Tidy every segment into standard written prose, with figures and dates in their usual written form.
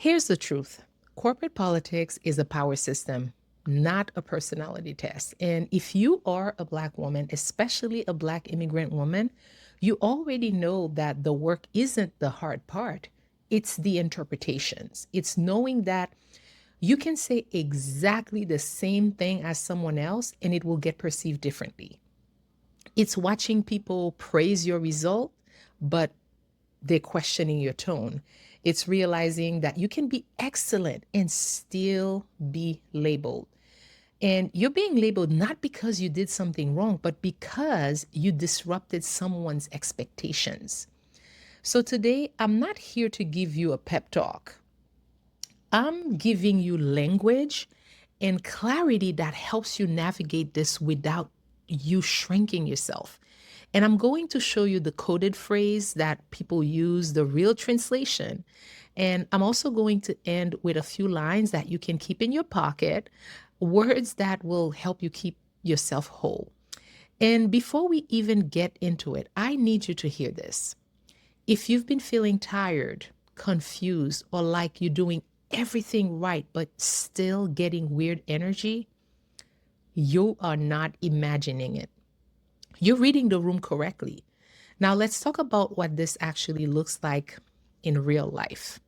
Here's the truth. Corporate politics is a power system, not a personality test. And if you are a Black woman, especially a Black immigrant woman, you already know that the work isn't the hard part. It's the interpretations. It's knowing that you can say exactly the same thing as someone else and it will get perceived differently. It's watching people praise your result, but they're questioning your tone. It's realizing that you can be excellent and still be labeled. And you're being labeled not because you did something wrong, but because you disrupted someone's expectations. So today, I'm not here to give you a pep talk. I'm giving you language and clarity that helps you navigate this without you shrinking yourself. And I'm going to show you the coded phrase that people use, the real translation. And I'm also going to end with a few lines that you can keep in your pocket, words that will help you keep yourself whole. And before we even get into it, I need you to hear this. If you've been feeling tired, confused, or like you're doing everything right, but still getting weird energy, you are not imagining it. You're reading the room correctly. Now, let's talk about what this actually looks like in real life.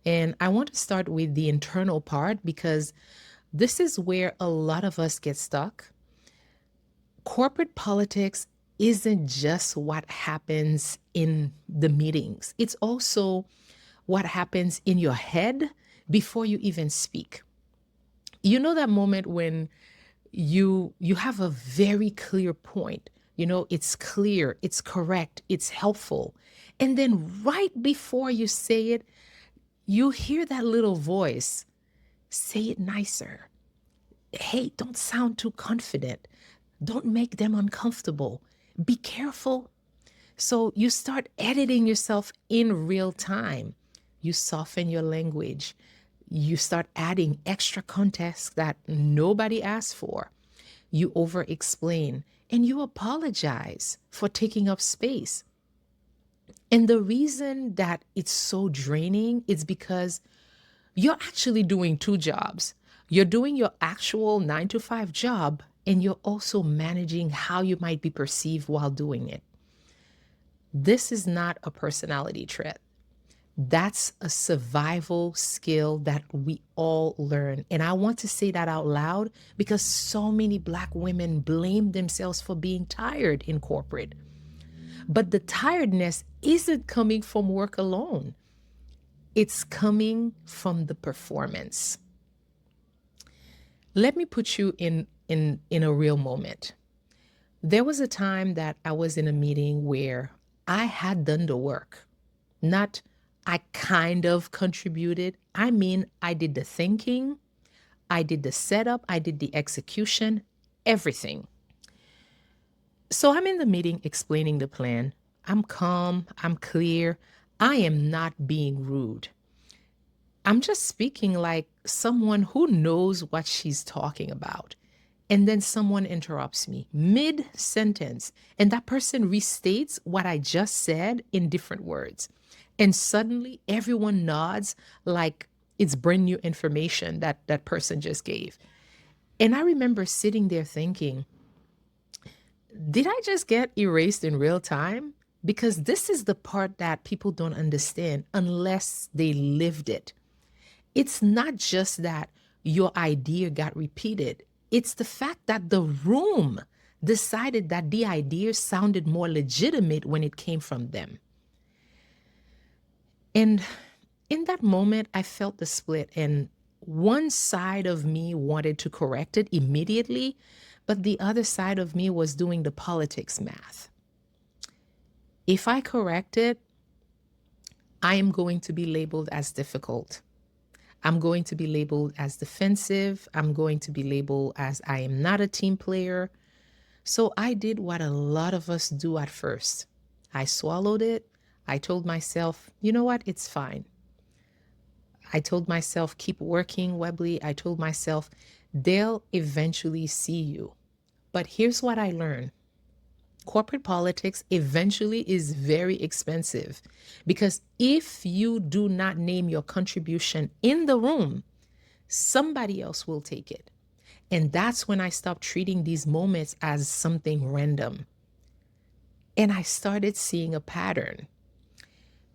And I want to start with the internal part because this is where a lot of us get stuck. Corporate politics isn't just what happens in the meetings, it's also what happens in your head before you even speak. You know that moment when you have a very clear point. It's clear, it's correct, it's helpful. And then right before you say it, you hear that little voice say it nicer. Hey, don't sound too confident. Don't make them uncomfortable. Be careful. So you start editing yourself in real time. You soften your language. You start adding extra context that nobody asked for. You over explain and you apologize for taking up space. And the reason that it's so draining is because you're actually doing two jobs. You're doing your actual 9 to 5 job, and you're also managing how you might be perceived while doing it. This is not a personality trait. That's a survival skill that we all learn. And I want to say that out loud because so many Black women blame themselves for being tired in corporate. But the tiredness isn't coming from work alone, it's coming from the performance. Let me put you in a real moment. There was a time that I was in a meeting where I had done the work, not I kind of contributed. I mean, I did the thinking, I did the setup, I did the execution, everything. So I'm in the meeting explaining the plan. I'm calm, I'm clear, I am not being rude. I'm just speaking like someone who knows what she's talking about. And then someone interrupts me mid sentence, and that person restates what I just said in different words. And suddenly everyone nods like it's brand new information that that person just gave. And I remember sitting there thinking, did I just get erased in real time? Because this is the part that people don't understand unless they lived it. It's not just that your idea got repeated, it's the fact that the room decided that the idea sounded more legitimate when it came from them. And in that moment, I felt the split, and one side of me wanted to correct it immediately, but the other side of me was doing the politics math. If I correct it, I am going to be labeled as difficult. I'm going to be labeled as defensive. I'm going to be labeled as I am not a team player. So I did what a lot of us do at first. I swallowed it. I told myself, you know what? It's fine. I told myself, keep working, Webley. I told myself, they'll eventually see you. But here's what I learned. Corporate politics eventually is very expensive because if you do not name your contribution in the room, somebody else will take it. And that's when I stopped treating these moments as something random. And I started seeing a pattern.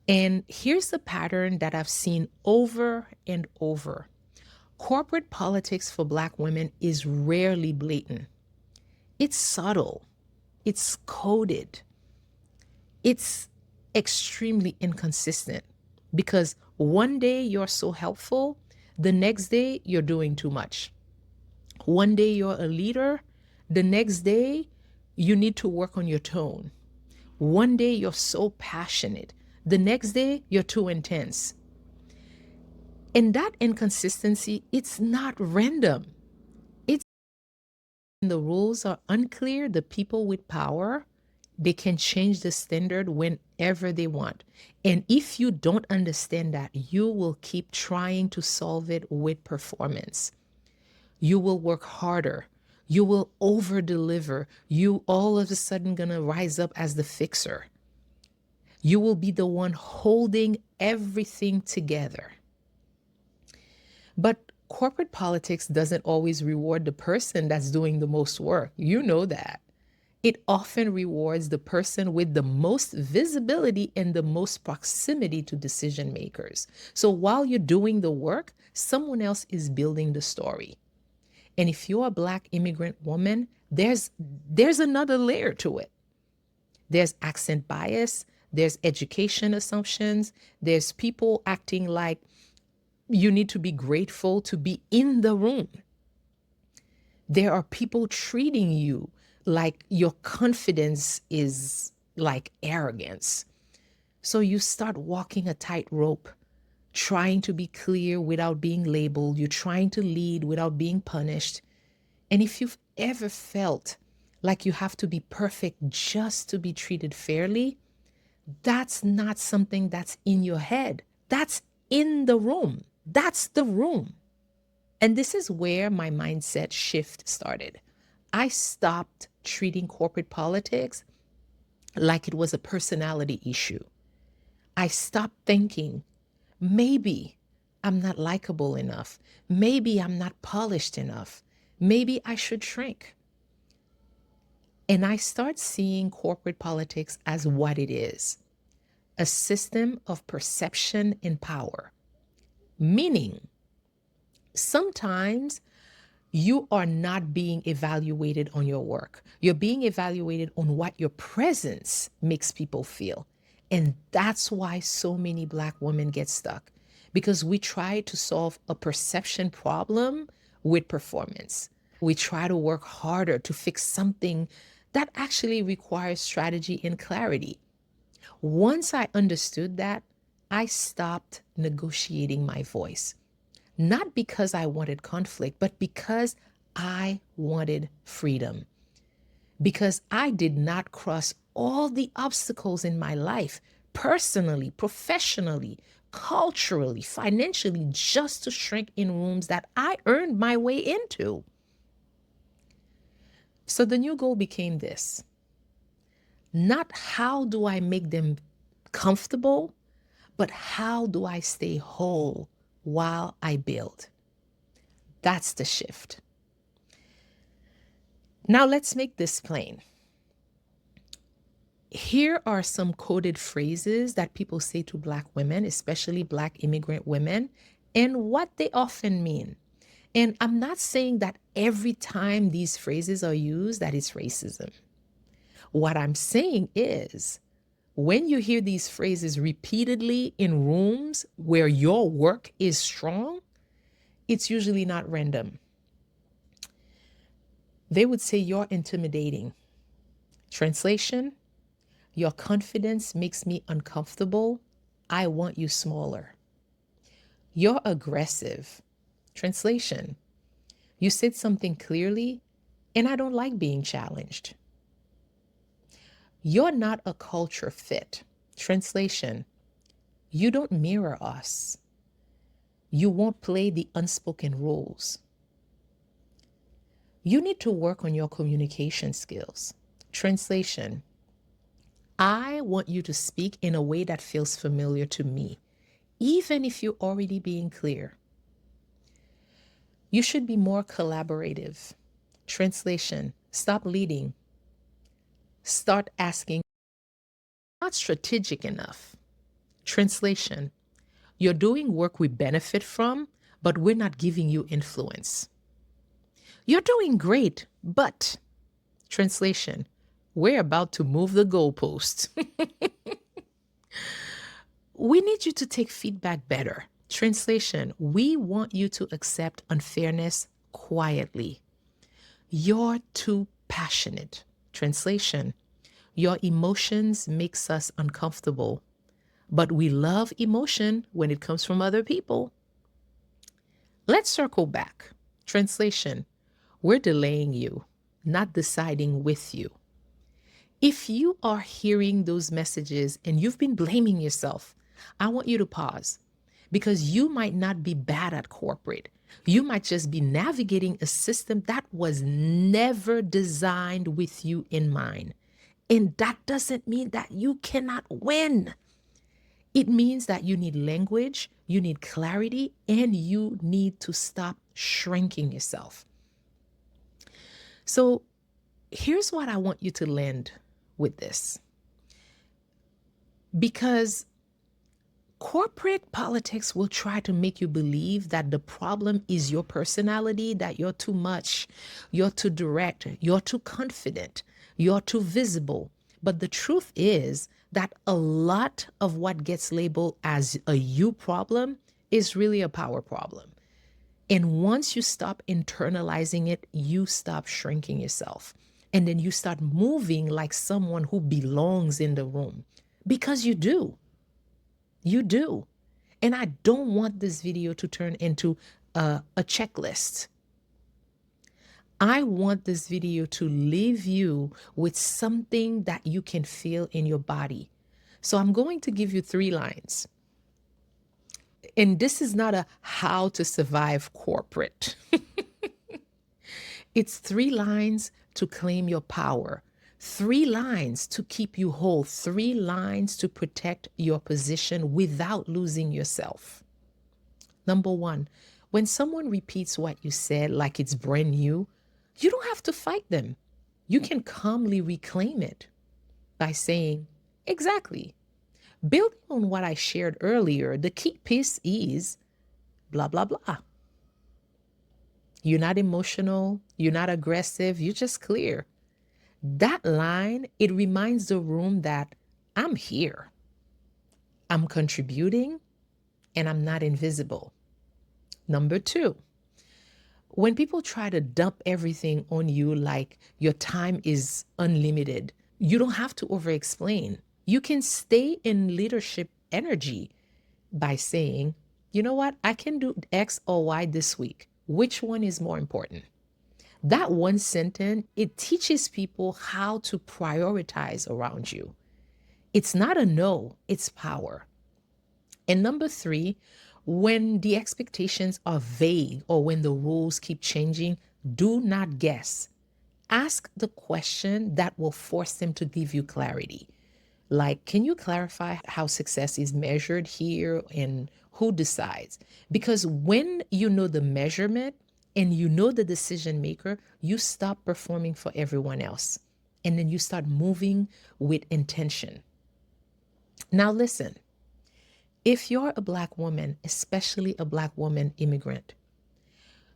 And here's the pattern that I've seen over and over. Corporate politics for Black women is rarely blatant. It's subtle, it's coded, it's extremely inconsistent because one day you're so helpful, the next day you're doing too much. One day you're a leader, the next day you need to work on your tone. One day you're so passionate, the next day you're too intense. And that inconsistency, it's not random. It's when the rules are unclear, the people with power, they can change the standard whenever they want. And if you don't understand that, you will keep trying to solve it with performance. You will work harder. You will over deliver. You all of a sudden gonna rise up as the fixer. You will be the one holding everything together. But corporate politics doesn't always reward the person that's doing the most work. You know that. It often rewards the person with the most visibility and the most proximity to decision makers. So while you're doing the work, someone else is building the story. And if you're a Black immigrant woman, there's another layer to it. There's accent bias, there's education assumptions, there's people acting like you need to be grateful to be in the room. There are people treating you like your confidence is like arrogance. So you start walking a tightrope, trying to be clear without being labeled. You're trying to lead without being punished. And if you've ever felt like you have to be perfect just to be treated fairly, that's not something that's in your head. That's in the room. That's the room. And this is where my mindset shift started. I stopped treating corporate politics like it was a personality issue. I stopped thinking, maybe I'm not likable enough. Maybe I'm not polished enough. Maybe I should shrink. And I start seeing corporate politics as what it is, a system of perception and power. Meaning, sometimes you are not being evaluated on your work. You're being evaluated on what your presence makes people feel. And that's why so many Black women get stuck, because we try to solve a perception problem with performance. We try to work harder to fix something that actually requires strategy and clarity. Once I understood that, I stopped negotiating my voice. Not because I wanted conflict, but because I wanted freedom. Because I did not cross all the obstacles in my life, personally, professionally, culturally, financially, just to shrink in rooms that I earned my way into. So the new goal became this: not how do I make them comfortable, but how do I stay whole while I build? That's the shift. Now let's make this plain. Here are some coded phrases that people say to Black women, especially Black immigrant women, and what they often mean. And I'm not saying that every time these phrases are used, that it's racism. What I'm saying is, when you hear these phrases repeatedly in rooms where your work is strong, it's usually not random. They would say, you're intimidating. Translation, your confidence makes me uncomfortable. I want you smaller. You're aggressive. Translation, you said something clearly, and I don't like being challenged. You're not a culture fit. Translation, you don't mirror us. You won't play the unspoken rules. You need to work on your communication skills. Translation: I want you to speak in a way that feels familiar to me, even if you're already being clear. You should be more collaborative. Translation: stop leading. Start asking. Not strategic enough. Translation: you're doing work we benefit from, but we're not giving you influence. You're doing great, but. Translation: we're about to move the goalposts. We need you to take feedback better. Translation: we want you to accept unfairness quietly. You're too passionate. Translation: your emotions makes us uncomfortable, but we love emotion when it comes from other people. Let's circle back. Translation: we're delaying you, not deciding with you. If you are hearing those messages and you've been blaming yourself, I want you to pause, because you might not be bad at corporate. You might just be navigating a system that was never designed with you in mind. And that doesn't mean that you cannot win. It means that you need language, you need clarity, and you need to stop shrinking yourself. So here's what I want you to land with this. Because corporate politics will try to make you believe that the problem is your personality, that you're too much, you're too direct, you're too confident, you're too visible. But the truth is that a lot of what gets labeled as a you problem is really a power problem. And once you stop internalizing it, you stop shrinking yourself. And then you start moving like someone who belongs in the room, because you do. You do. And I don't want this video to turn into a checklist. I want this video to leave you with something that you can feel in your body. So I'm going to give you 3 lines. And this is not a how to survive corporate. It's 3 lines to claim your power, 3 lines to keep you whole, 3 lines to protect your position without losing yourself. Number 1, when someone repeats what you said like it's brand new, you don't have to fight them. You can calmly reclaim it by saying, exactly. Building on what I shared earlier, the key piece is blah, blah, blah. You're not emotional, you're not aggressive, you're just clear. That line, it reminds the room that I'm here, I'm contributing, and I'm not invisible. Number 2, when people try to dump everything on you like your time is unlimited, you don't have to over explain. You can stay in leadership energy by saying, you know what, I can do X or Y this week. Which one is more important? That one sentence, it teaches people how to prioritize around you. It's not a no, it's power. And number 3, when the expectations are vague or when the rules keep changing, do not guess. Ask the question that will force them to give you clarity. Like, can you clarify how success is measured here and who decides? Because when you know the measurement and you know the decision maker, you stop performing for everyone else. And then you start moving with intention. Now, listen, if you're a Black woman, especially a Black woman immigrant,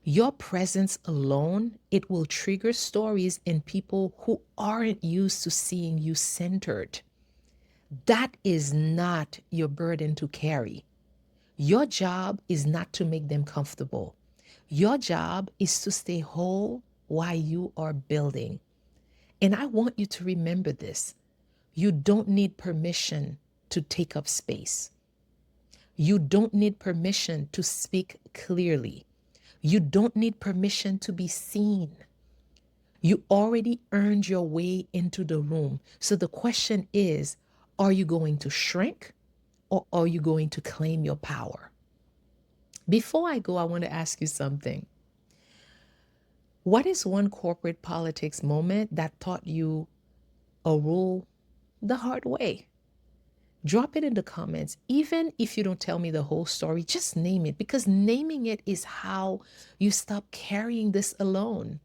your presence alone, it will trigger stories in people who aren't used to seeing you centered. That is not your burden to carry. Your job is not to make them comfortable. Your job is to stay whole while you are building. And I want you to remember this. You don't need permission to take up space. You don't need permission to speak clearly. You don't need permission to be seen. You already earned your way into the room. So the question is, are you going to shrink or are you going to claim your power? Before I go, I want to ask you something. What is one corporate politics moment that taught you a rule the hard way? Drop it in the comments. Even if you don't tell me the whole story, just name it, because naming it is how you stop carrying this alone.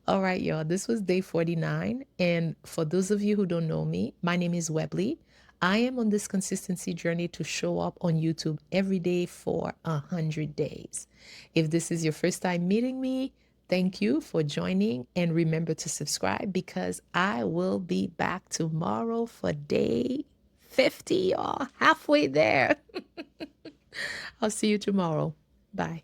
All right, y'all, this was day 49. And for those of you who don't know me, my name is Webley. I am on this consistency journey to show up on YouTube every day for 100 days. If this is your first time meeting me, thank you for joining. And remember to subscribe, because I will be back tomorrow for day 50, y'all. Halfway there. I'll see you tomorrow. Bye.